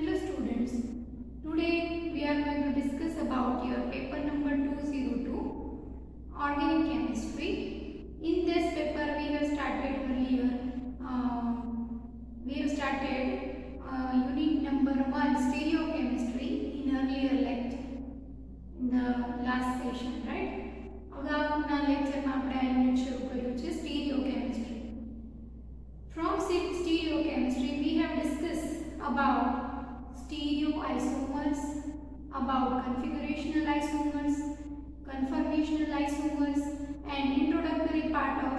Hello students, today we are going to discuss about your paper number 202, Organic Chemistry. In this paper we have started earlier, unit number 1, Stereochemistry in earlier lecture, in the last session, right? અગાઉના લેક્ચરમાં આપણે આ unit શરૂ કર્યું છે સ્ટીરિયોકેમિસ્ટ્રી. From stereochemistry we have discussed about stereoisomers, about configurational isomers, conformational isomers, and introductory part of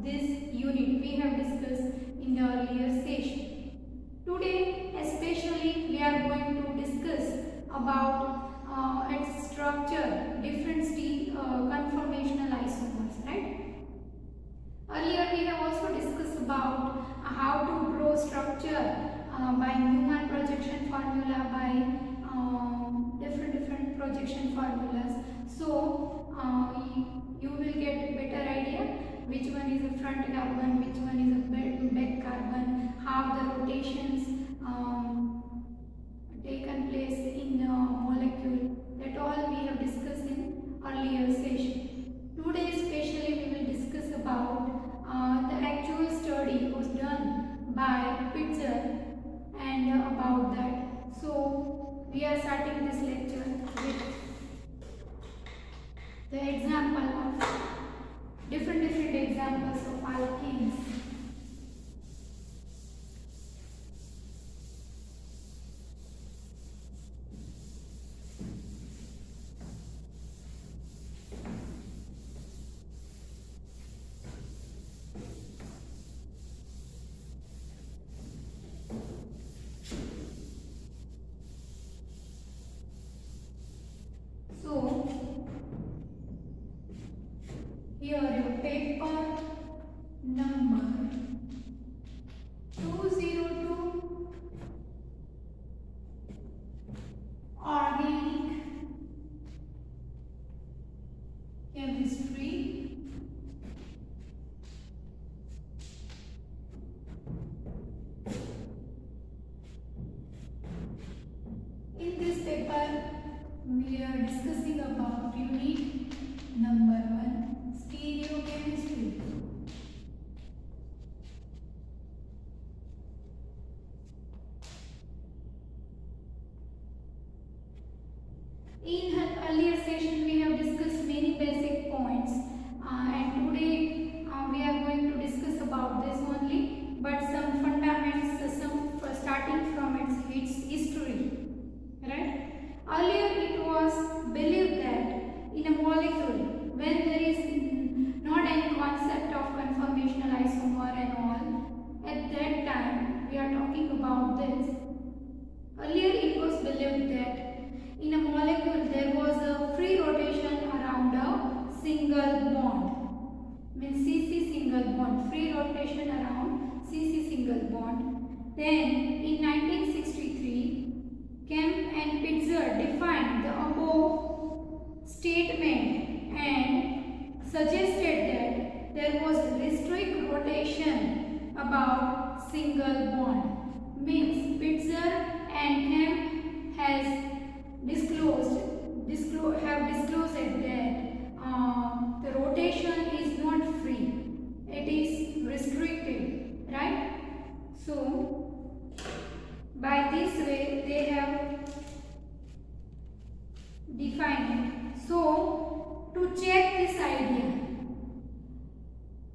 this unit we have discussed in the earlier session. Today especially we are going to discuss about its structure, different conformational isomers, right? Earlier we have also discussed about how to draw structure by Newman projection formula, by different projection formulas. So you will get a better idea which one is a front carbon, which one is a back carbon, how the rotations taken place in the molecule. That all we have discussed in earlier session. Today especially we will discuss about the actual study was done by Pitzer and about that. So we are starting this lecture with the example of different examples of alkenes. Here your paper number 202, Organic Chemistry. In this paper we are discussing about unit number 1, Stereochemistry. In earlier session we have discussed many basic points and today we are going to discuss about this only, but some fundamentals, starting from its history, right? Earlier it was believed that in a molecule, when there is not any concept of conformational isomer and all, at that time we are talking about this. Earlier it was believed that in a molecule there was a free rotation around a single bond, means CC single bond, free rotation around CC single bond. Then in 1963 Kemp and Pitzer defined the above statement and suggested that there was restrict rotation about single bond. Means Pitzer and Kemp have disclosed that the rotation is not free, it is restricted, right? So by this way they have defined it. So to check this idea,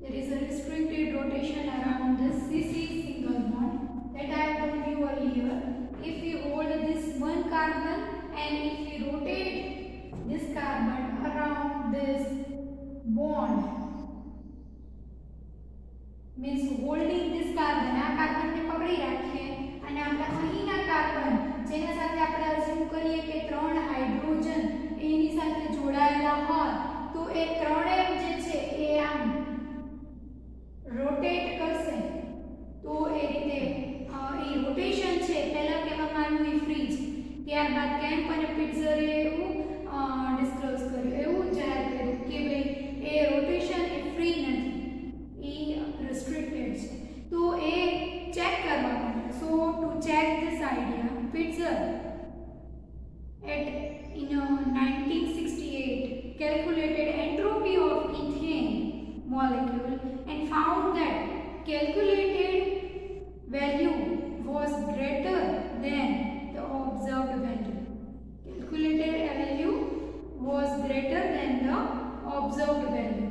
there is a restricted rotation around this CC single bond that I have told you earlier. If we hold this one carbon and if we rotate this carbon around this bond, means holding this carbon, આ carbon ને પકડી રાખીએ અને આપણે અહીંના carbon જેના સાથે આપણે અઝ્યુમ કરીએ કે ત્રણ હાઇડ્રોજન એની સાથે જોડાયેલા હોય, તો એ ત્રણે જે છે એ આમ રોટેટ કરશે, તો એ રીતે એ રોટેશન છે પહેલા કહેવામાં આવ્યું એ ફ્રી છે. ત્યારબાદ કેમ્પ અને પિટ્ઝરે એવું ડિસ્ક્લોઝ કર્યું, એવું જાહેર કર્યું કે ભાઈ એ રોટેશન એ ફ્રી નથી, એ restricted છે. તો એ ચેક કરવા માટે, so to check this idea, Pitzer in 1968 calculated entropy of ethane molecule and found that calculated value was greater than the observed value. Calculated value was greater than the observed value.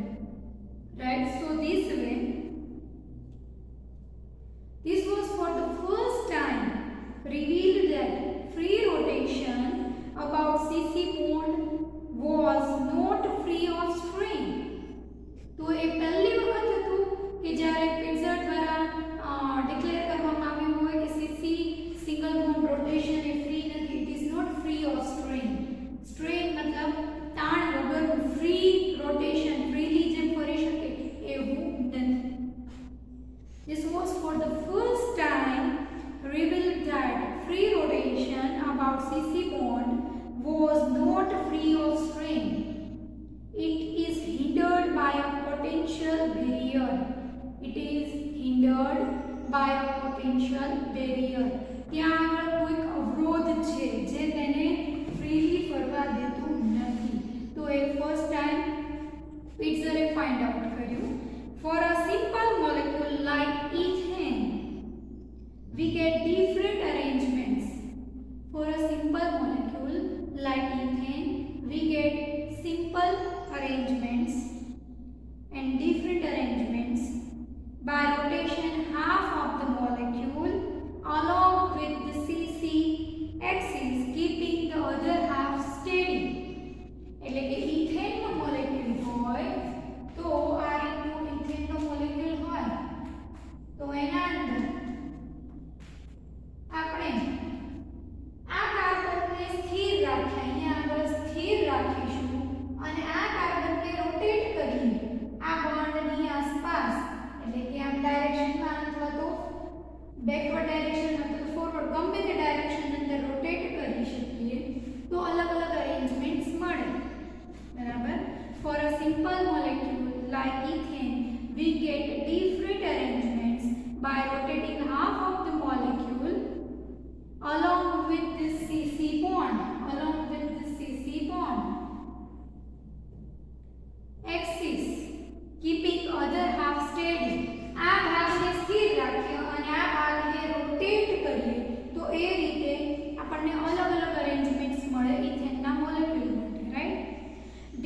Right? So this way, this was for the first time revealed that free rotation about CC bond was not free of strain. तो એ પહેલી વખત હતું કે જ્યારે પિટ્ઝર દ્વારા declare કરવામાં આવ્યું હોય કે CC સિંગલ બોન્ડ રોટેશન એ ફ્રી નથી. It is not free of strain. Strain મતલબ તાણ વગરનું ફ્રી રોટેશન, ફ્રીલી જેમ ફરી શકે એવું નથી. This was for the first time revealed that free rotation about CC bond was not free of strain. It is hindered by a potential barrier. It is hindered by a potential barrier. ત્યાં આગળ કોઈક અવરોધ છે જે તેને freely ફરવા દેતું નથી. તો એ ફર્સ્ટ ટાઈમ પિટ્ઝરે ફાઇન્ડ આઉટ કર્યું. For a simple molecule like ethane, we get different arrangements. For a simple molecule like ethane, we get simple arrangements and different arrangements by rotation half of the molecule along with the CC axis, keeping the other half steady. એટલે કે ethane નો molecule હોય તો આ રીતનો ethane નો molecule હોય તો એના અંદર આપણે આ કાર્બનને સ્થિર રાખીએ, અહીંયા આગળ સ્થિર રાખીશું અને આ કાર્બનને રોટેટ કરીએ આ બોન્ડની આસપાસ. એટલે કે આમ ડાયરેક્શનમાં અથવા તો બેકવર્ડ ડાયરેક્શન અથવા તો ફોરવર્ડ ગમે તે ડાયરેક્શન અંદર રોટેટ કરી શકીએ તો અલગ અલગ અરેન્જમેન્ટ્સ મળે. બરાબર. For a simple molecule like ethane, we get different arrangements by rotating half of the molecule along with this CC bond, axis, keeping other half steady. આ ભાગને સ્થિર રાખીએ અને આ ભાગને રોટેટ કરીએ તો એ રીતે આપણને અલગ અલગ અરેન્જમેન્ટ્સ મળે ઇથેનના મોલેક્યુલ માટે. Right?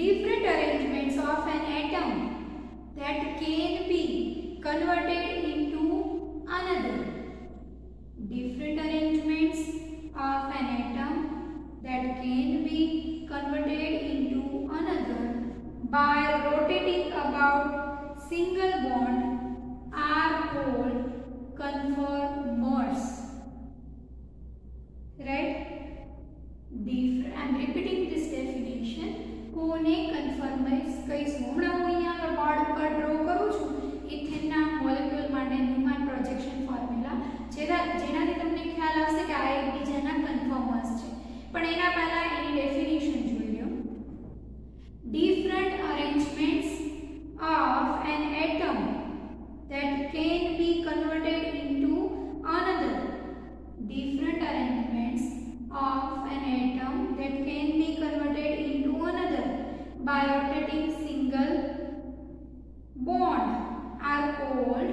Different arrangements of an atom that can be converted into another. Different arrangements of an atom that can be converted into another by rotating about single bond are called conformers. Right? I'm repeating this definition. કોને કન્ફર્મર્સ કહીશું. હમણાં હું અહીંયા board પર draw કરું છું ઇથેનના molecule માટે ન્યુમાન projection formula, જેનાથી તમને ખ્યાલ આવશે કે આ એકબીજાના કન્ફર્મર્સ છે. પણ એના પહેલા એની ડેફિનેશન જોઈ લો. Different arrangements of an atom that can be converted into another. Different arrangements of an atom that can be converted into another by rotating single bond are called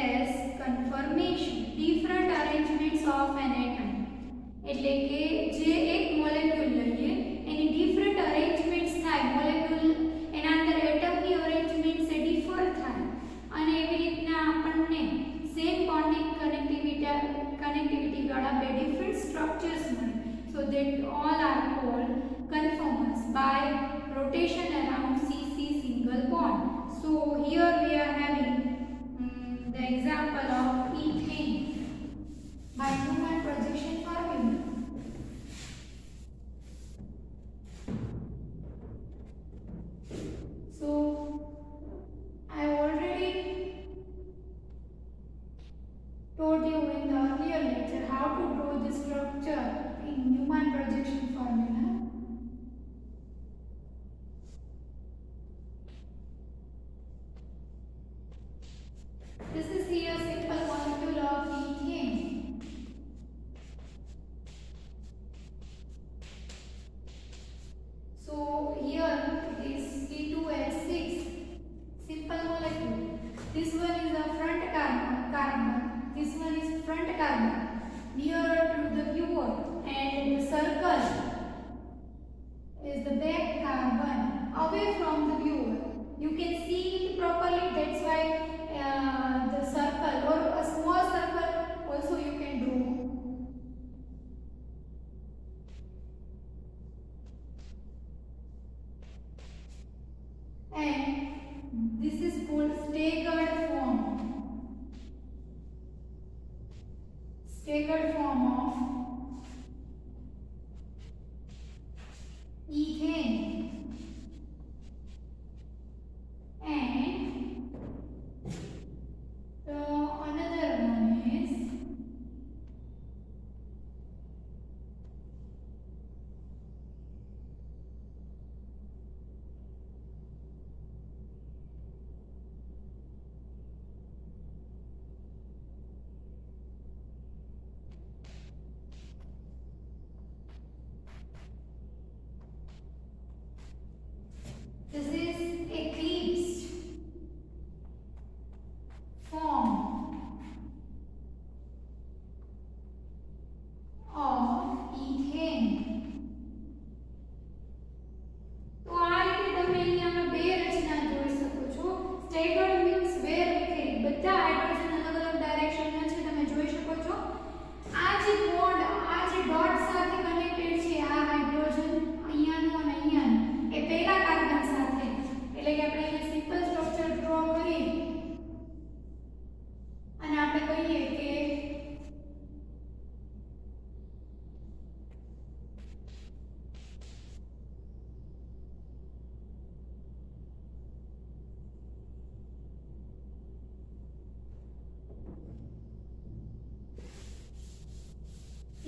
as conformation. Different arrangements of an atom એટલે કે જે એક molecule લઈએ એની different arrangements થાય. Molecule એના અંદર એટમની arrangement સે differ થાય અને એવી રીતના આપણને સેમ બોન્ડિંગ કનેક્ટિવિટી વાળા બે ડિફરન્ટ સ્ટ્રક્ચર્સ મળે. So that all are called conformers by rotation around CC single bond. So here we are having the example of ethane by Newman projection formula. So I already told you in the earlier lecture how to draw the structure in Newman projection formula. This is here simple molecule of ethane. molecule. This one is a front carbon. This one is front carbon nearer to the viewer, and the circle is the back carbon away from the viewer. You can see it properly. That's why the circle or a small circle also you can draw. And this is called staggered form. Staggered form of ethane. And another one is this is eclipsed form of ethane. તો આ રીતે તમે અહીંયા બે રચના જોઈ શકો છો. Staggered means વેર વિખેરી, બધા હાઇડ્રોજન અલગ અલગ ડાયરેક્શનના છે, તમે જોઈ શકો છો. આ જે બોન્ડ આ જે ડોટ સાથે કનેક્ટેડ છે, આ હાઇડ્રોજન અહીંયાનું અને અહીંયાનું એ પહેલા કાર્બન સાથે, એટલે કે આપણે અહીંયા સિમ્પલ સ્ટ્રક્ચર ડ્રો કરી અને આપણે કહીએ કે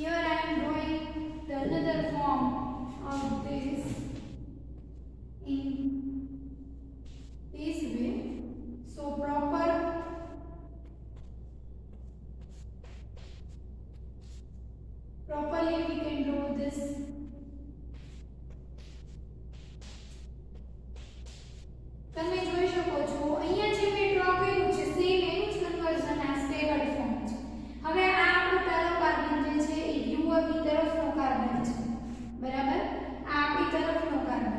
here I am drawing the another form of this in this way. So properly we can draw this. તમે જોઈ શકો છો અહીંયા જે મેં ડ્રો કર્યું છે સેમ એનું જ કન્વર્ઝન આ સ્ટેગર્ડ ફોર્મ છે. હવે આ આપણો પહેલો કાર્બન જે છે એ વ્યુઅર ની તરફનો કાર્બન છે, બરાબર? આ આપણી તરફનો કાર્બન,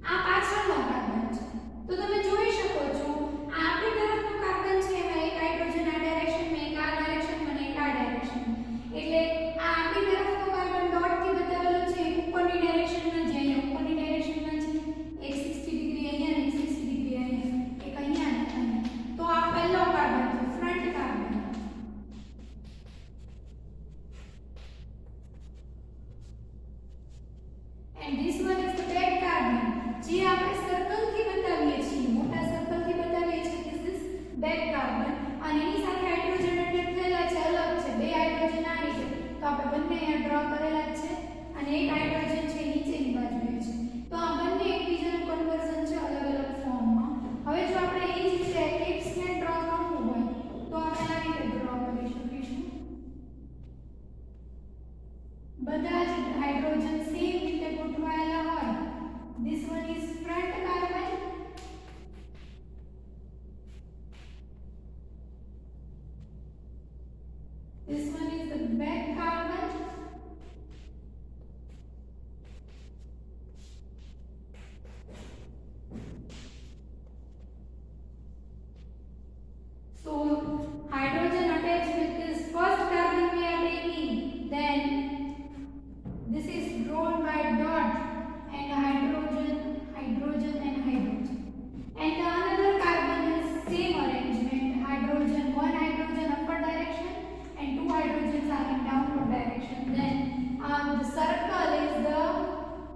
આ પાછળનો કાર્બન છે. તો તમે જોઈ શકો છો આ આપણી તરફનો કાર્બન છે, એમાં એક હાઇડ્રોજન આ ડાયરેક્શનમાં, એક આ ડાયરેક્શનમાં અને એક આ ડાયરેક્શનમાં. એટલે આ આપણી તરફનો કાર્બન ડોટ થી બતાવેલો છે, એક ઉપરની ડાયરેક્શનમાં છે, અહીંયા ઉપરની ડાયરેક્શનમાં છે, એક 60 ડિગ્રી અહીંયા અને 60 ડિગ્રી અહીંયા, એક અહીંયા અને અહીંયા. તો આ પહેલો કાર્બન છે, front carbon. And this one is the back carbon. જે આપણે સર્કલ થી બતાવીએ છીએ, મોટા સર્કલ થી બતાવીએ છીએ, this is back carbon. અને એની સાથે હાઇડ્રોજન અટેચ થયેલા છે, અલગ છે, બે હાઇડ્રોજન આ રીતે. તો આપણે બંને અહીંયા ડ્રો કરેલા જ છે અને એક હાઇડ્રોજન છે નીચેની બાજુએ છે. તો આ બંને એકબીજાનું કન્વર્ઝન છે અલગ અલગ ફોર્મમાં. હવે જો આપણે એ જ રીતે એક્લિપ્સને ડ્રો કરવું હોય તો આપણે આ રીતે ડ્રો કરી શકીશું. બધા જ હાઇડ્રોજન સેમ રીતે ગોઠવાયેલા હોય. This one is front carbon. This one is the back carbon. So hydrogen attached with this first carbon we are taking, then this is drawn by dot and hydrogen and hydrogen. And the another carbon is same arrangement, hydrogen, one hydrogen upper direction and two hydrogens are in downward direction. Then the circle is the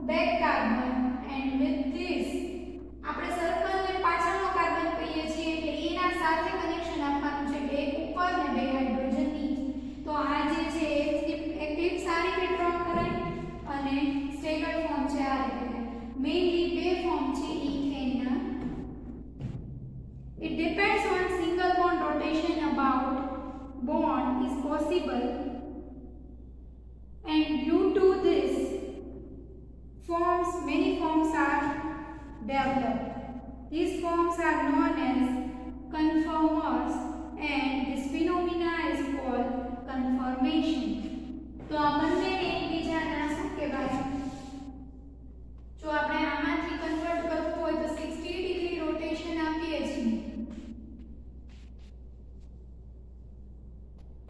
back carbon, and with this આપણે circle ને પાછળનો carbon કહીએ છીએ, એટલે એના સાથે connection આપવાનું છે, બે ઉપર ને બે હાઇડ્રોજન નીચે. તો આ જે છે એક્લિપ્સ આ રીતે ડ્રો કરાય અને સ્ટેગર્ડ ફોર્મ છે આ રીતે. મેઇનલી બે ફોર્મ છે ઇથેનના. It depends on single bond rotation about bond is possible, and due to this forms many forms are developed. These forms are known as conformers and this phenomena is called conformation. તો આ બંને એકબીજાના શું કહેવાય? જો આપણે આમાંથી convert કરવું હોય તો 60 ડિગ્રી રોટેશન આપીએ છીએ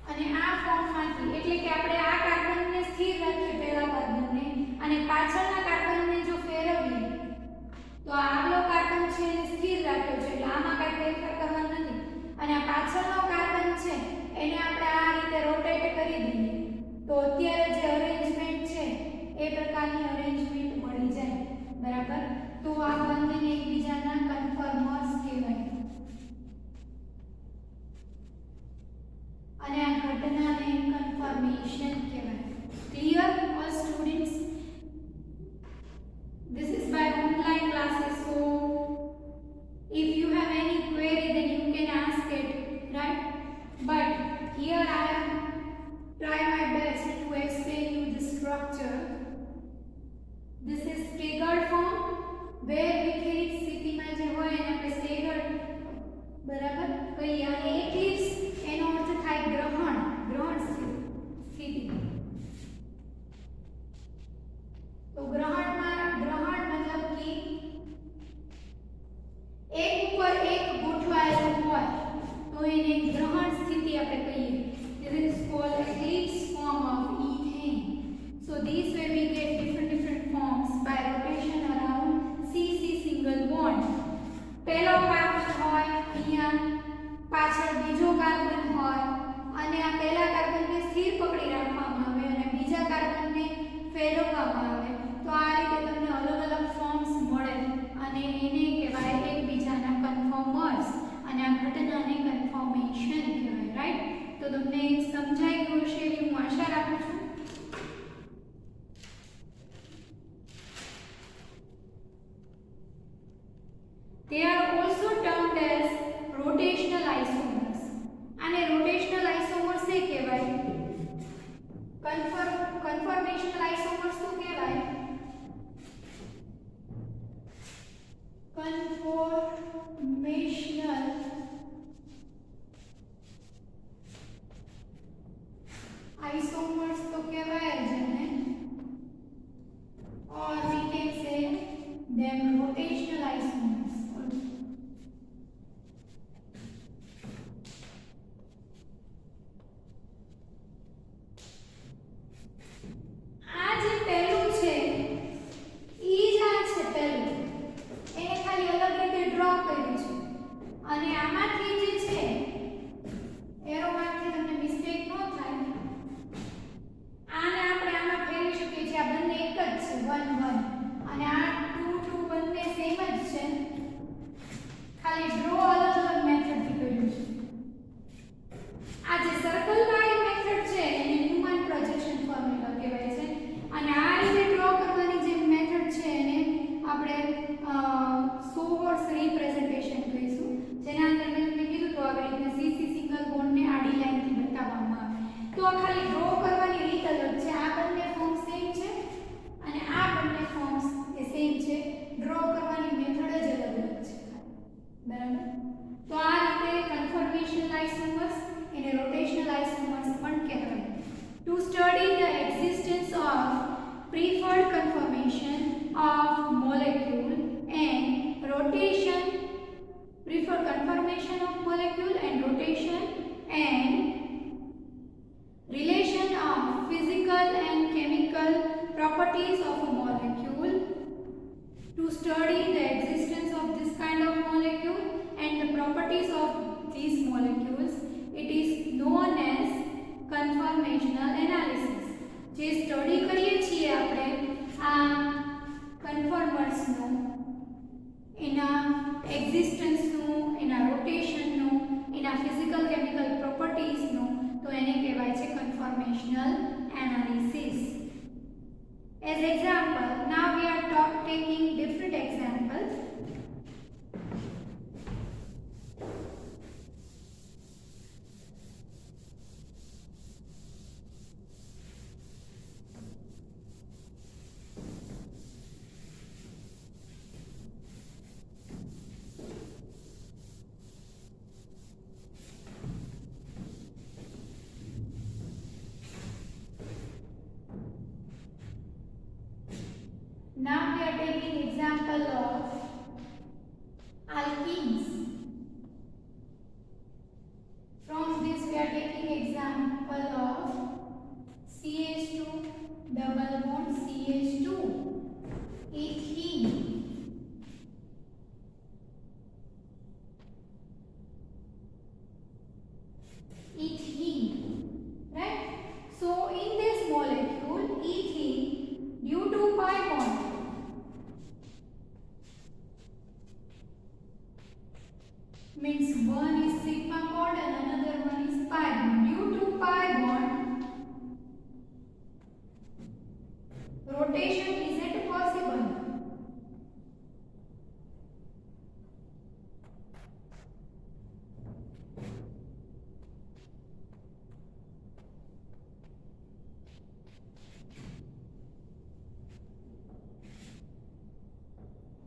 અને આ ફોર્મમાંથી, એટલે કે આપણે આ કાર્બનને સ્થિર રાખીએ પહેલા કાર્બનને અને પાછળના કાર્બનને જો ફેરવીએ તો આગલો કાર્બન છે એને સ્થિર રાખ્યો છે એટલે આમાં કાંઈ ફેરફાર કરવાનો નથી અને આ પાછળનો કાર્બન છે એને આપણે આ રીતે રોટેટ કરી દઈએ તો અત્યારે જે અરેન્જમેન્ટ છે એ પ્રકારની અરેન્જમેન્ટ મળી જાય, બરાબર? તો આ બંનેને એકબીજાના કન્ફર્મર્સ કહેવાય અને આ ઘટનાને કન્ફર્મેશન કહેવાય. Clear all students? This is by online classes, so if you have any query then you can ask it, right? But here I am try my best to explain you the structure. This is staggered form where વિખેરિત સ્થિતિમાં જે હોય એને આપણે staggered બરાબર કહીએ અને eclipse એનો અર્થ થાય ગ્રહણ સ્થિતિ. તો ગ્રહણ મતલબ કે એક ઉપર એક ગોઠવાયેલું હોય તો એને ગ્રહણ સ્થિતિ આપણે કહીએ. This is called eclipse form of ethane. So these way we get different forms by rotation around CC single bond. પહેલો કાર્બન હોય અહીંયા પાછળ બીજો કાર્બન હોય અને આ પહેલા કાર્બનને સ્થિર પકડી રાખવામાં આવે અને બીજા કાર્બનને ફેરવવામાં આવે તો આ રીતે તમને અલગ અલગ ફોર્મ્સ મળે અને એને કહેવાય એકબીજાના કન્ફર્મર્સ અને આ ઘટનાને કન્ફર્મેશન કહેવાય, રાઈટ? તો તમને સમજાઈ ગયું હશે એવી હું આશા રાખું છું. They are also termed as rotational isomers. આને rotational isomers એ કહેવાય. conformational isomers તો કહેવાય. conformational isomers તો કહેવાય જ ને, or we can say them rotational isomers. આ જે પહેલું છે ઈ જ આ છે પહેલું, એને ખાલી અલગ રીતે ડ્રો કર્યું છે અને આમાંથી જે છે એરોમાંથી તમને મિસ્ટેક ન થાય આને આપણે આમાં ફેરવી શકીએ છીએ. આ બંને એક જ છે 1 1 અને આ 2 2 બંને સેમ જ છે, ખાલી ડ્રો અલગ અલગ મેથડથી કર્યું છે. આ જે સર્કલ વાળી મેથડ છે એને ન્યુમન પ્રોજેક્શન ફોર્મ્યુલા કહેવાય છે અને આ રીતે ડ્રો કરવાની જે મેથડ છે એને આપણે સોર્સ રિપ્રેઝન્ટેશન કહીશું, જેના અંદર મેં તમને કીધું તો આવી રીતે સીસી સિંગલ બોન્ડને આડી લાઈનથી બતાવવામાં આવે. તો આ ખાલી ડ્રો કરવાની રીત અલગ છે. આ બંને ફોર્મ સેમ છે અને આ બંને ફોર્મ્સ એ સેમ છે, ડ્રો કરવાની મેથડ જ અલગ અલગ છે, બરાબર? તો આ રીતે કન્ફર્મેશનલ આઇસોમર્સ એને રોટેશનલ આઇસોમર્સ પણ કહેવાય. To study the existence of preferred conformation of molecule and rotation, preferred conformation of molecule and rotation and relation of physical and chemical properties of a molecule. To study the existence of this kind of molecule and the properties of these molecules, it is known as conformational analysis. જે study કરીએ છીએ આપણે આ કન્ફર્મર્સનું, એના એક્ઝિસ્ટન્સનું, એના રોટેશનનું, એના physical chemical પ્રોપર્ટીઝનું, તો એને કહેવાય છે conformational analysis. As example, now we are taking different examples. are taking example of alkenes. From this we are taking example of CH2 double bond CH2, ethene, right? So in this molecule ethene, due to pi bond, means one is sigma bond and another one is pi bond. Due to pi bond, rotation isn't possible.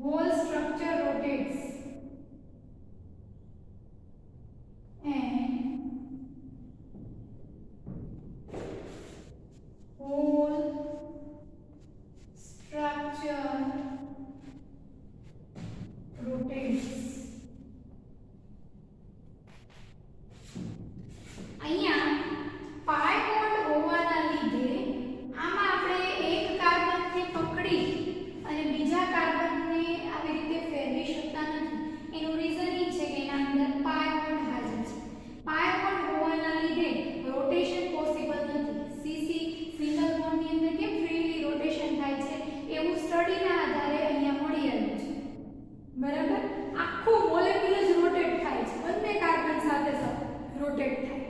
Whole structure rotates and whole structure rotates. અહીંયા પાઈ bond હોવાના લીધે આમાં આપણે એક કાર્બનને પકડી અને બીજા કાર્બનને આવી રીતે ફેરવી શકતા નથી. એનું રીઝન એ છે કે એના અંદર પાઈ બોન્ડ હાજર છે. પાઈ બોન્ડ હોવાના લીધે રોટેશન પોસિબલ નથી. સીસી સિંગલ બોન્ડની અંદર કેમ ફ્રીલી રોટેશન થાય છે એવું સ્ટડીના આધારે અહીંયા મળી આવ્યું છે. બરાબર, આખો મોલેક્યુલ જ રોટેટ થાય છે, બંને કાર્બન સાથે રોટેટ થાય.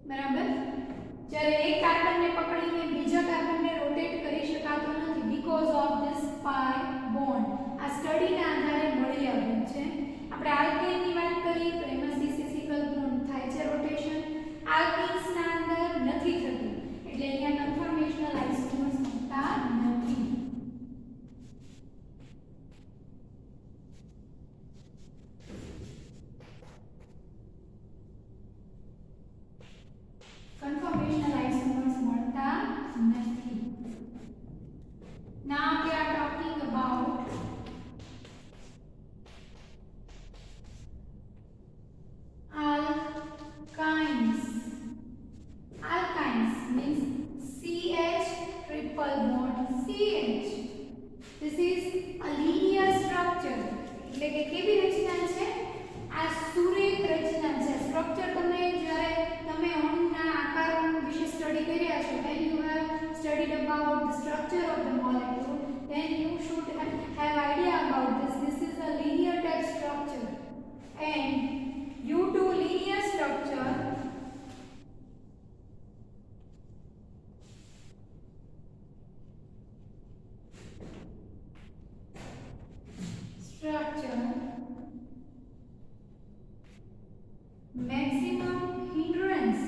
બરાબર, જ્યારે એક કાર્બનને પકડીને બીજા કાર્બનને રોટેટ કરી શકાતો નથી because of this pi bond. આ સ્ટડીના આધારે મળી આવ્યું છે. આપણે આલ્કેનની વાત કરીએ તો એમાં સીસી સિંગલ બોન્ડ થાય છે રોટેશન, આલ્કેન્સના અંદર નથી થતું, એટલે અહીંયા કન્ફર્મેશનલ આઇસોમર્સ મળતા નથી. Conformational isomers મળતા નથી. Now we are talking about alkynes. Alkynes means CH triple bond CH. This is a linear structure. એટલે કે કેવી રચના છે? આ સુરેખ રચના છે. સ્ટ્રક્ચર તમે જ્યારે તમે અણુના આકાર વિશે સ્ટડી કર્યા છો, when you have studied about the structure of the molecule, then you should have idea about this. This is a linear type structure, and due to linear structure maximum hindrance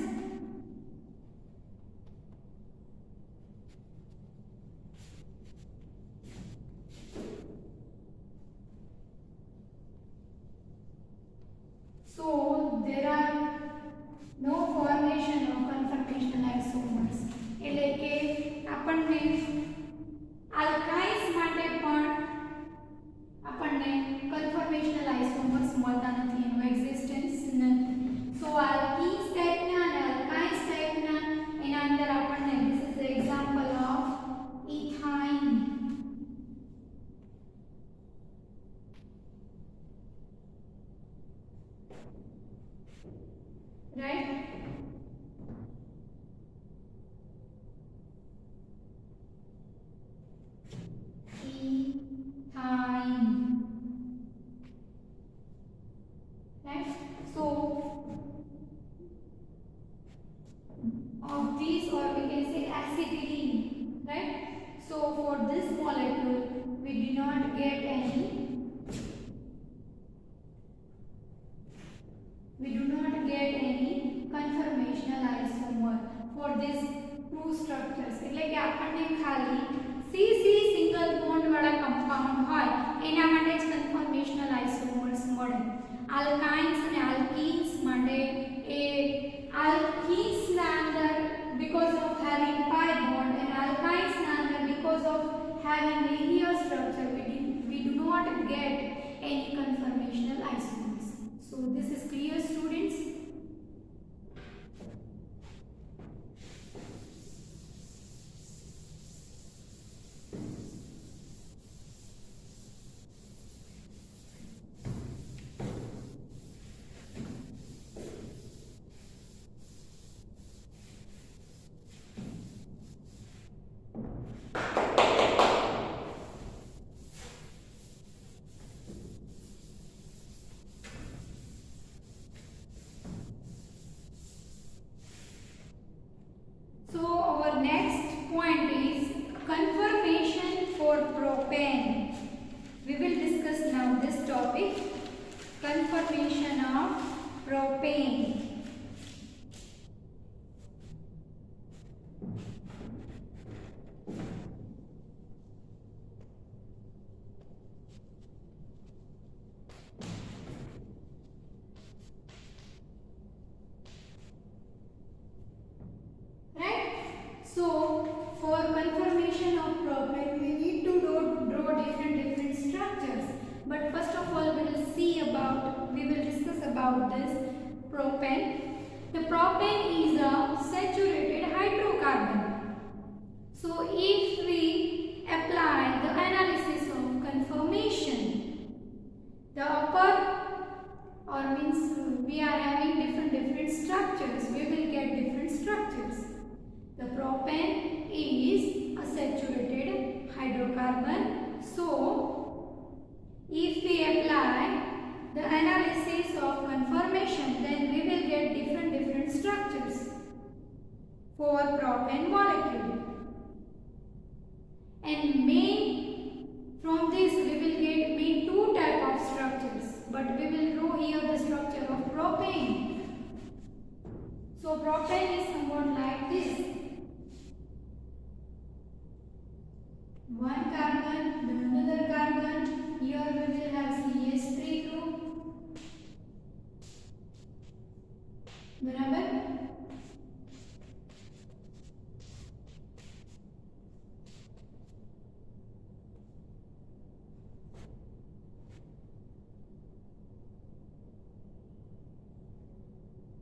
so there are no formation of conformational isomers. એટલે કે આપણને આલ્કાઇન્સ માટે પણ આપણને કન્ફર્મેશનલ isomers મળતા નથી, એનું existence નથી. સો આલ્કીન્સ ટાઈપના અને આલ્કાઇન્સ ટાઈપના એના અંદર આપણને this is the example of ethyne. Right, of these, or we can say acetylene, right? So for this molecule we do not get any conformational isomer for these two structures. એટલે કે આપણને ખાલી CC સિંગલ બોન્ડ વાળા compound હોય એના માટે જ કન્ફર્મેશનલ isomers મળે. આલ્કાઇન્સ અને આલ્કીન્સ માટે એ alkenes na અંદર because of having pi bond and alkynes na અંદર because of having linear structure propane. We will discuss now this topic, conformation of propane. So, for conformation of propane, we need to draw different structures. But first of all, we will discuss about this propane. The propane is a saturated hydrocarbon. So, if we apply the analysis of conformation, the upper or means we are having different structures, we will get different structures. The propane is a saturated hydrocarbon. So, if we apply the analysis of conformation, then we will get different structures for propane molecule. And from this we will get main two type of structures. But we will draw here the structure of propane. So, propane is somewhat like this. One carbon, then another carbon. Here we will have CH3 group. बराबर?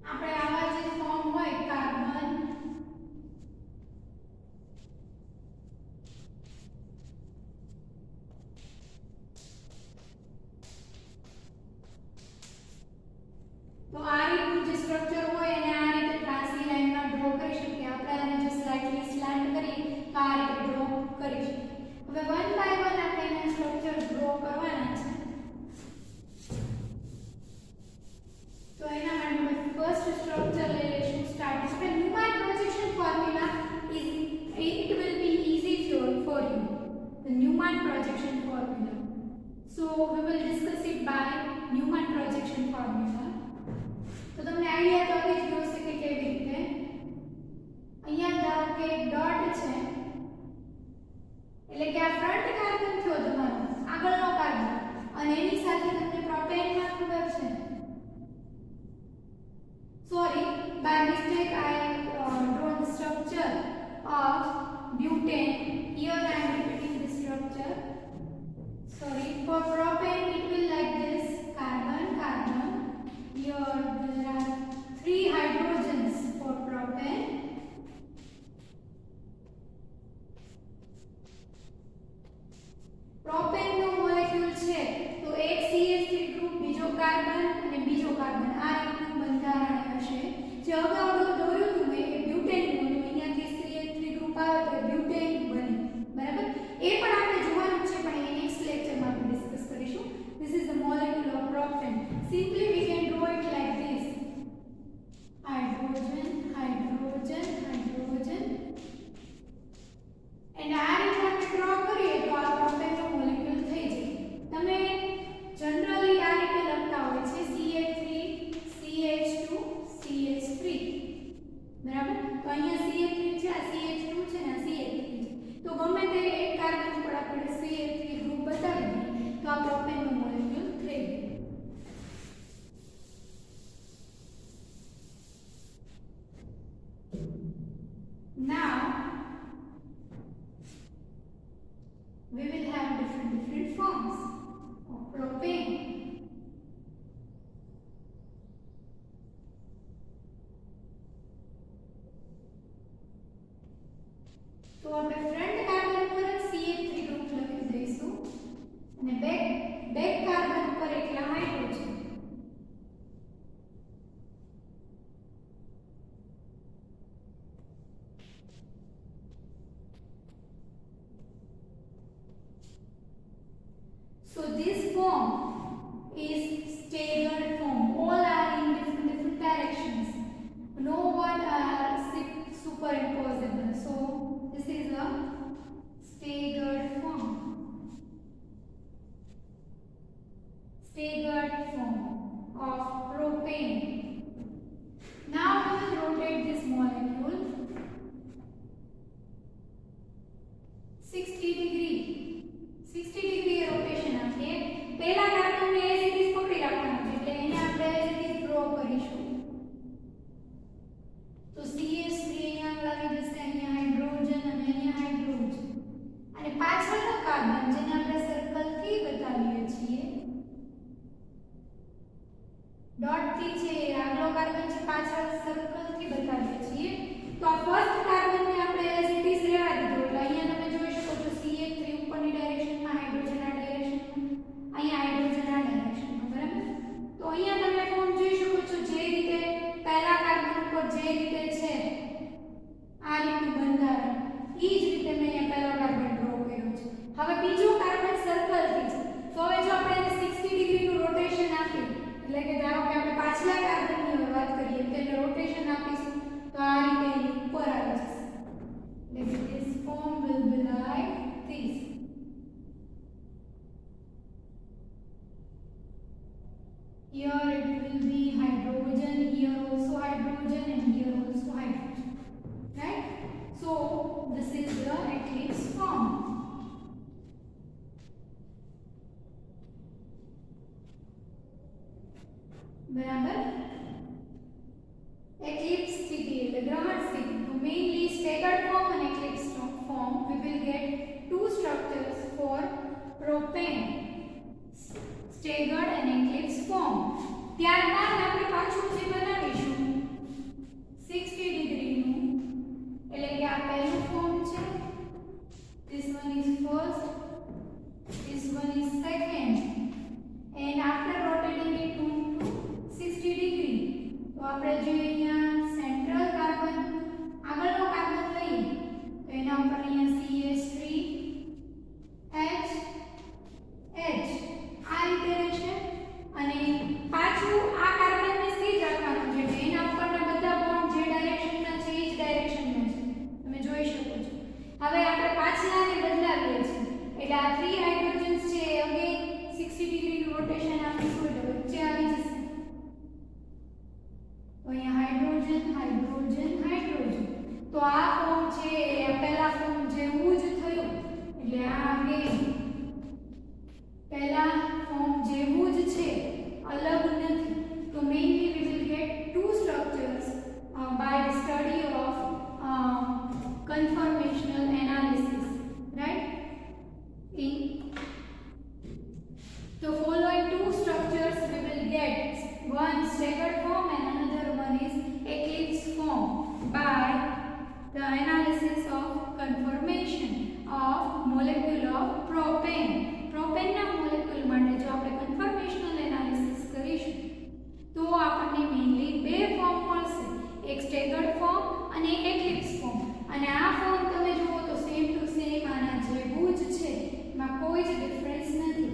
આપણે આવા જે form હોય carbon તો આ રીતનું જે structure હોય એને આ રીતે ત્રાસી લાઈનમાં ડ્રો કરી શકીએ. આપણે આને જો સ્લાઇટલી સ્લાન્ટ કરીએ તો આ રીતે ડ્રો કરી શકીએ. હવે વન બાય વન આપણે એના સ્ટ્રક્ચર ડ્રો કરવાના છે. તો એના માટે આપણે ફર્સ્ટ સ્ટ્રક્ચર લઈ લઈશું સ્ટાર્ટ. આપણે Newman projection formula is it will be easy for you, the Newman projection formula. So we will discuss it by Newman projection formula. તો તમને આઈડિયા તો આવી જ ગયો છે કે કેવી રીતે. અહીંયા ધારો કે ડોટ છે એટલે કે આ ફ્રન્ટ કાર્બન થયો તમારો આગળનો કાર્બન અને એની સાથે તમને પ્રોપેનમાં ખબર છે. Sorry, by mistake I drawn the structure of butane. Here I am repeating the structure. Sorry, for propane it will like this: carbon, carbon. Here there are 3 hydrogens for propane. Propane નો molecule છે તો એક CH3 group, બીજો carbon અને બીજો carbon, આ રીતનું બંધારણ હશે. જે અગાઉ દોર્યું હતું મેં એ બ્યુટેનનું હતું. અહીંયાથી CH3 ગ્રુપ આવે તો બ્યુટેન બને. બરાબર? એ પણ આપણે જોવાનું છે પણ એ નેક્સ્ટ લેક્ચરમાં આપણે ડિસ્કસ કરીશું. This is the molecule of propane. Simply we can draw it like this: hydrogen, hydrogen, hydrogen. And આ રીતે આપણે ડ્રો કરીએ તો આ પ્રોપેનનો મોલેક્યુલ થઈ જાય. તમે જનરલી આ રીતે લખતા હોય છે CH3 CH2 CH3. બરાબર? તો અહીંયા CH3 છે, આ CH2 છે ને આ CH3 છે. તો ગમે તે એક કાર્બન પર આપણે CH3 ગ્રુપ બતાવી દઈએ તો આ પ્રોપેનનો મોલેક્યુલ થઈ જાય. Now we will have different forms of propane. તો આપણે ફ્રન્ટ કાર્બન ઉપર CH3 ગ્રુપ લખી દઈશું અને બેક કાર્બન ઉપર એકલા hydrogen. So this form is staggered form. All are in different directions. No one are superimposable. So this is a propane. Now we will rotate this molecule 60 degree. 60 degree rotation આપીએ. પહેલા કાર્બનને as it is પકડી રાખવાનું છે એટલે એને આપણે as it is draw કરીશું. તો CH3 અહીંયા આવી જશે, અહીંયા હાઇડ્રોજન અને અહીંયા હાઇડ્રોજન. અને પાછળનો કાર્બન જેને આપણે સર્કલથી બતાવીએ છીએ, ડોટથી છે આગલો કાર્બન છે, પાછળ સર્કલથી બતાવીએ છીએ. તો આ ફર્સ્ટ કાર્બનને આપણે એઝ ઇટ ઇઝ રહેવા દીધો એટલે અહીંયા તમે જોઈ શકો છો CH3 ઉપરની ડાયરેક્શનમાં, હાઇડ્રોજન આ ડાયરેક્શનમાં, અહીંયા હાઇડ્રોજન આ ડાયરેક્શનમાં, બરાબર. તો અહીંયા તમે ફોર્મ જોઈ શકો છો જે રીતે પહેલા કાર્બન ઉપર જે રીતે છે આ રીતનું બંધારણ, એ જ રીતે મેં અહીંયા પહેલો કાર્બન ડ્રો કર્યો છે. હવે બીજો કાર્બન સર્કલથી છે. તો હવે જો આપણે એને 60 ડિગ્રીનું રોટેશન આપીએ એટલે કે ધારો કે આપણે પાછલા કાર્બનની વાત કરીએ તો એને રોટેશન આપીશું તો આ રીતે એની ઉપર આવી જશે. એટલે this form will be like this. Here it will be hydrogen, here also hydrogen, and here also hydrogen. Right? So this is the eclipse form. बराबर. Eclipse સ્થિતિ એટલે ગ્રહણ સ્થિતિ. તો mainly staggered form and eclipse form we will get two structures for propane. Staggered and eclipse form. ત્યારબાદ આપણે પાછું જે બનાવીશું 60 ડિગ્રીનું એટલે કે આ પહેલું ફોર્મ છે. This one is first, this one is second, and after rotating it to 60 degree તો આપણે જે અહીંયા સેન્ટ્રલ કાર્બન આગળનો કાર્બન લઈએ તો એના ઉપર અહીંયા CH3 H H આ રીતે રહેશે. અને પાછું આ કાર્બનને સ્થિર રાખવાનું છે એટલે એના ઉપરના બધા બોન્ડ જે ડાયરેક્શનમાં છે એ જ ડાયરેક્શનમાં છે, તમે જોઈ શકો છો. હવે આપણે પાછલાને બદલાવીએ છીએ એટલે આ 3 હાઇડ્રોજન્સ છે અગેન 60 ડિગ્રીનું રોટેશન આપીશું એટલે વચ્ચે આવી જશે. તો અહીંયા હાઇડ્રોજન હાઇડ્રોજન હાઇડ્રોજન. તો આ ફોર્મ છે એ પહેલા ફોર્મ જેવું જ થયું એટલે આ અગેન પહેલા ફોર્મ જેવું જ છે, અલગ નથી. તો mainly we will get two structures by the study of conformational analysis, right? In the following two structures we will get one staggered form and another one is eclipse form by the analysis of conformation of molecule of propane. Propane ના molecule માટે જો આપણે conformational analysis કરીશું તો આપણને mainly બે form મળશે, એક staggered form અને એક eclipse form. અને આ ફોર્મ તમે જુઓ તો સેમ ટુ સેમ આના જેવું જ છે, એમાં કોઈ જ ડિફરન્સ નથી.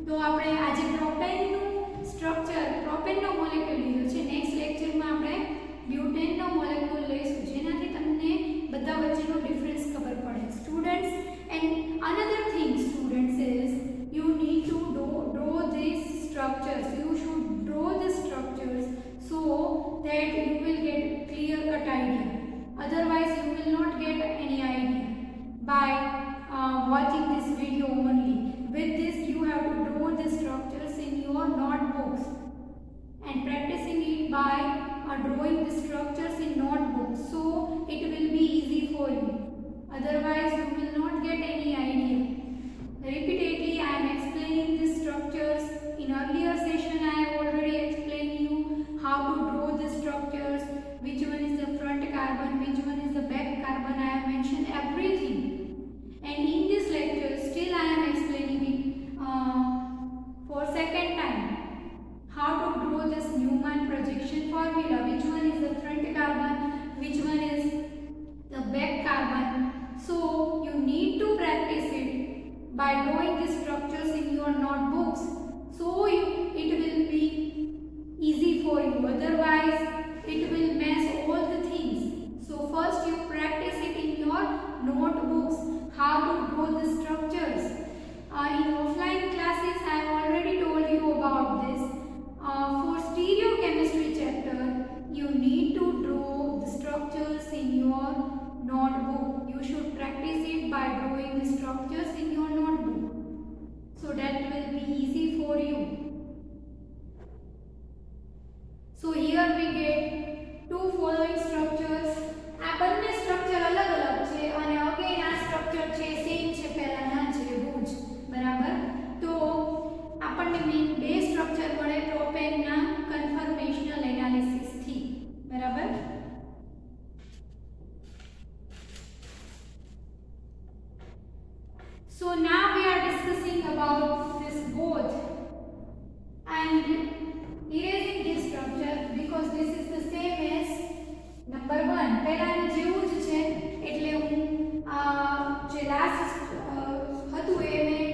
તો આપણે આજે પ્રોપેનનું સ્ટ્રક્ચર, પ્રોપેનનો મોલેક્યુલ લીધો છે. નેક્સ્ટ લેક્ચરમાં આપણે બ્યુટેનનો મોલેક્યુલ લઈશું જેનાથી તમને બધા વચ્ચેનો ડિફરન્સ ખબર પડે. Students, and another thing students is you need to draw these structures. You should draw the structures so that you will get clear cut idea. Otherwise you will not get any idea by watching this video only. With this you have to draw the structures in your notebooks and practicing it by drawing the structures in notebooks so it will be easy for you. Otherwise you will not get any idea. Repeatedly I am explaining the structures. In earlier session I have already explained you how to draw the structures, which one is the front carbon, which one is the back carbon. I have mentioned everything. And in this lecture still I am explaining it for second time how to draw this Newman projection formula, which one is the front carbon, which one is the back carbon. So you need to practice it by drawing the structures in your notebooks so it will be by drawing the structures in your notebook. So that will be easy for you. So here we get two following structures. આ બંને structure અલગ અલગ છે અને again આ structure છે same છે પહેલાના જેવું જ, બરાબર. તો આપણને મેઈન બે સ્ટ્રક્ચર મળે પ્રોપેનના કન્ફર્મેશનલ એનાલિસિસ થી, બરાબર. So now we are discussing about this both and erasing this structure because this is the same as number 1. પહેલાની જેવું જ છે એટલે હું જે લાસ્ટ હતું એ મેં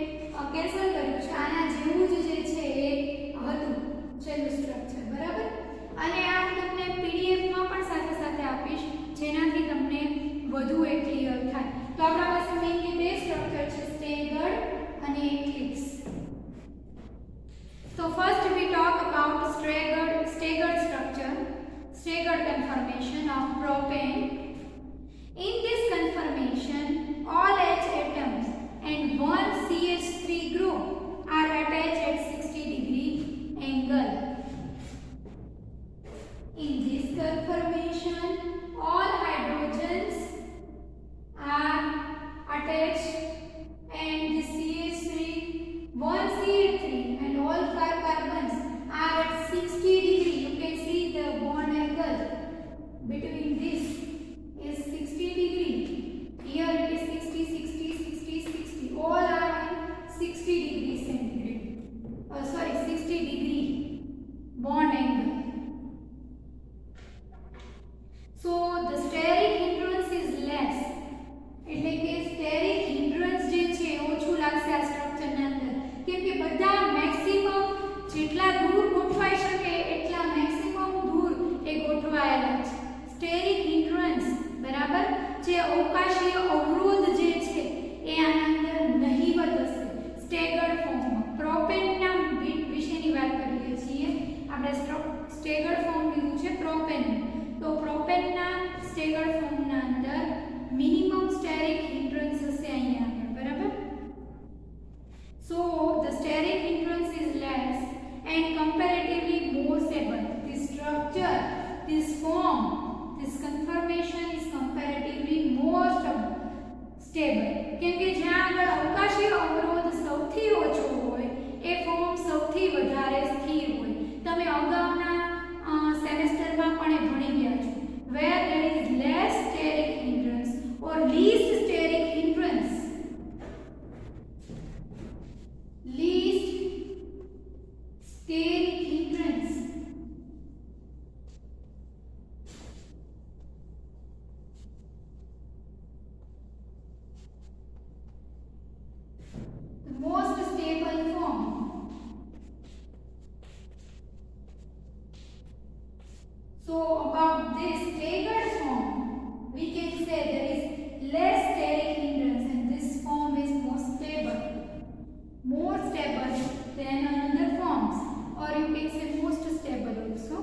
કેન્સલ કર્યું છે. આના જેવું જ જે છે એ હતું છેલ્લું સ્ટ્રક્ચર, બરાબર. અને આ હું તમને પીડીએફ માં પણ સાથે સાથે આપીશ જેનાથી તમને વધુ એ ક્લિયર થાય. તો આપણા પાસે મેઈનલી બે સ્ટ્રક્ચર છે, સ્ટેગર્ડ અને Eclipse. So first we talk about staggered structure, staggered conformation of propane. In this conformation, all H atoms and one CH3 group are attached at 60-degree angle. In this conformation, all hydrogens are attached and the CH3, one CH3 and all 5 carbons are at 60-degree. You can see the bond angle between this is 60-degree. Here it is 60, 60, 60, 60. All are in 60-degree centigrade. 60-degree bond angle. So the steric hindrance is less. એટલે કે સ્ટેરિક હિન્ડ્રન્સ જે છે ઓછું લાગશે આ સ્ટ્રક્ચરના અંદર, કેમ કે બધા મેક્સિમમ જેટલા દૂર ગોઠવાઈ શકે એટલા મેક્સિમમ દૂર એ ગોઠવાયેલા છે. સ્ટેરિક હિન્ડ્રન્સ, બરાબર, જે અવકાશીય અવરોધ જે છે એ આના અંદર નહીવત હશે સ્ટેગર્ડ ફોર્મમાં. પ્રોપેનના વિશેની વાત કરીએ છીએ આપણે. સ્ટેગર્ડ ફોર્મ લીધું છે પ્રોપેનનું, તો પ્રોપેનના સ્ટેગર્ડ ફોર્મના અંદર minimum steric hindrance હશે અહીંયા આગળ, બરાબર. So the steric hindrance is less and comparatively more stable. This structure, this form, this conformation is comparatively more stable. કેમ કે જ્યાં આગળ અવકાશીય અવરોધ સૌથી ઓછો હોય એ ફોર્મ સૌથી વધારે સ્થિર હોય. તમે અગાઉના સેમેસ્ટરમાં પણ એ ભણી ગયા છો. Where there is less steric hindrance or least steric hindrance, least steric hindrance, the most stable form. So about this staggered form, we can say there is less steric hindrance and this form is more stable than another forms, or you can say most stable also.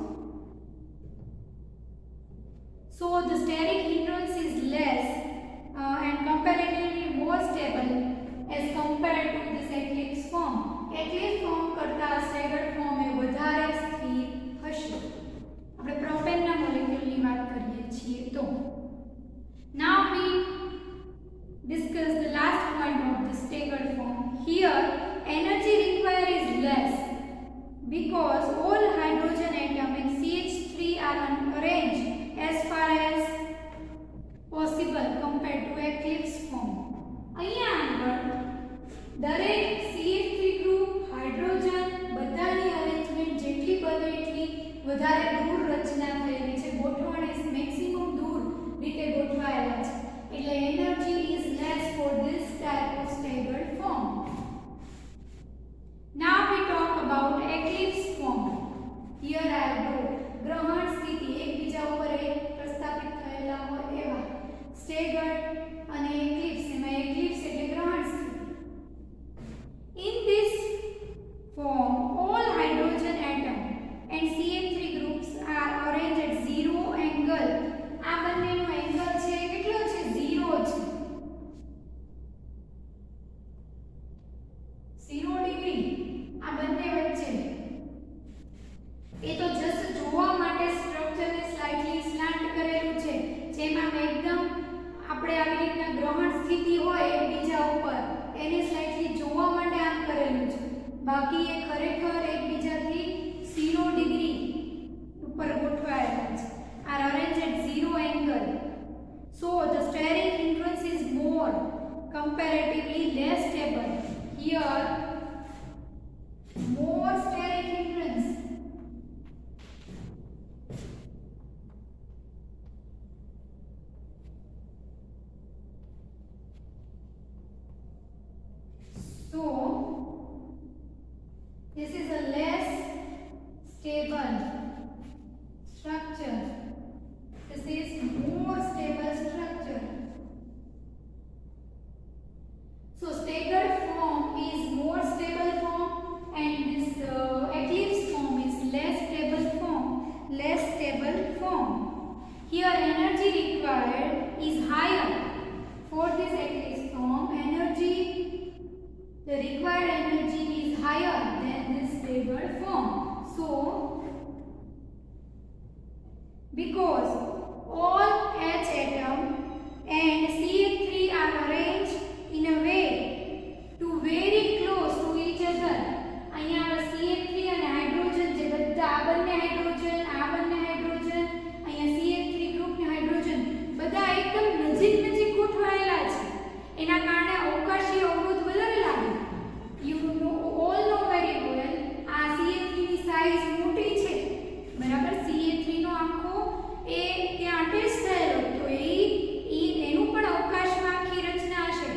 So the steric hindrance is less and comparatively more stable as compared to this eclipse form. Eclipse form કરતા staggered form એ વધારે સ્થિર હશે. આપણે પ્રોપેનના મોલેક્યુલની વાત કરીએ છીએ તો now we discuss the last point of the staggered form. Here energy required is less because all hydrogen atom and CH3 are arranged as far as possible compared to eclipse form. અહીંયા આગળ દરેક CH3 group hydrogen બધાની arrangement જેટલી બાકી એ ખરેખર એકબીજાથી 0 degree ઉપર ગોઠવાયેલા છે, are arranged at 0 angle. So the steric hindrance is more comparatively less stable. Here more steric hindrance. So this is a less stable structure. This is more stable structure. So staggered form is more stable form and this eclipse form is less stable form. Less stable form. Here energy required is higher. For this eclipse form, the required energy is higher than this staggered form. So because all H atom and CH3 are arranged in a way to very close to each other. અહીંયા CH3 અને hydrogen જે બધા આ બંને hydrogen અહીંયા CH3 ગ્રુપને hydrogen બધા એકદમ નજીક નજીક ગોઠવાયેલા છે, એના કારણે અવકાશી અવરોધ વધારે લાગે. You know all know very well આ CH3 ની સાઈઝ મોટી છે, બરાબર. CH3 નો આખો એ ત્યાં અટેચ થયેલો તો એનું પણ અવકાશમાં આખી રચના હશે,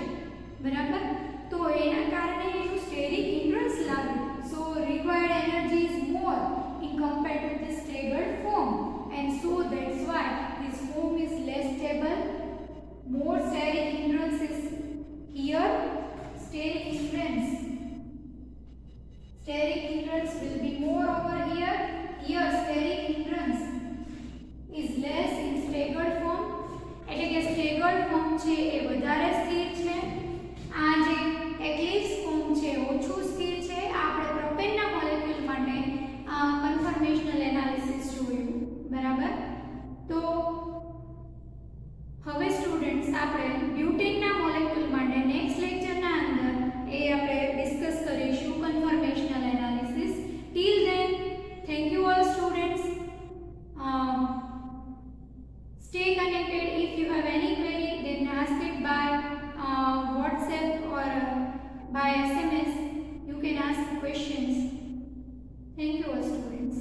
બરાબર. તો એના કારણે એનું સ્ટેરિક હિન્ડ્રન્સ લાગે. સો required energy is more in compared to this staggered form, and so that's why this form is less stable. More steric hindrance is here. Steric hindrance will be more over here. Here steric hindrance is less in staggered form. એટલે કે staggered form છે એ વધારે સ્થિર છે, આ જે eclipse form છે ઓછું સ્થિર છે. આપણે પ્રોપેનના મોલેક્યુલ માટે કન્ફર્મેશનલ એનાલિસિસ જોયું, બરાબર. તો હવે સ્ટુડન્ટ્સ આપણે બ્યુટેનના મોલેક્યુલ માટે નેક્સ્ટ લેક્ચરના અંદર એ આપણે ડિસ્કસ કરીશું conformational analysis. Till then thank you all students. Stay connected. If you have any query, then ask it by WhatsApp or by SMS. You can ask questions. Thank you all students.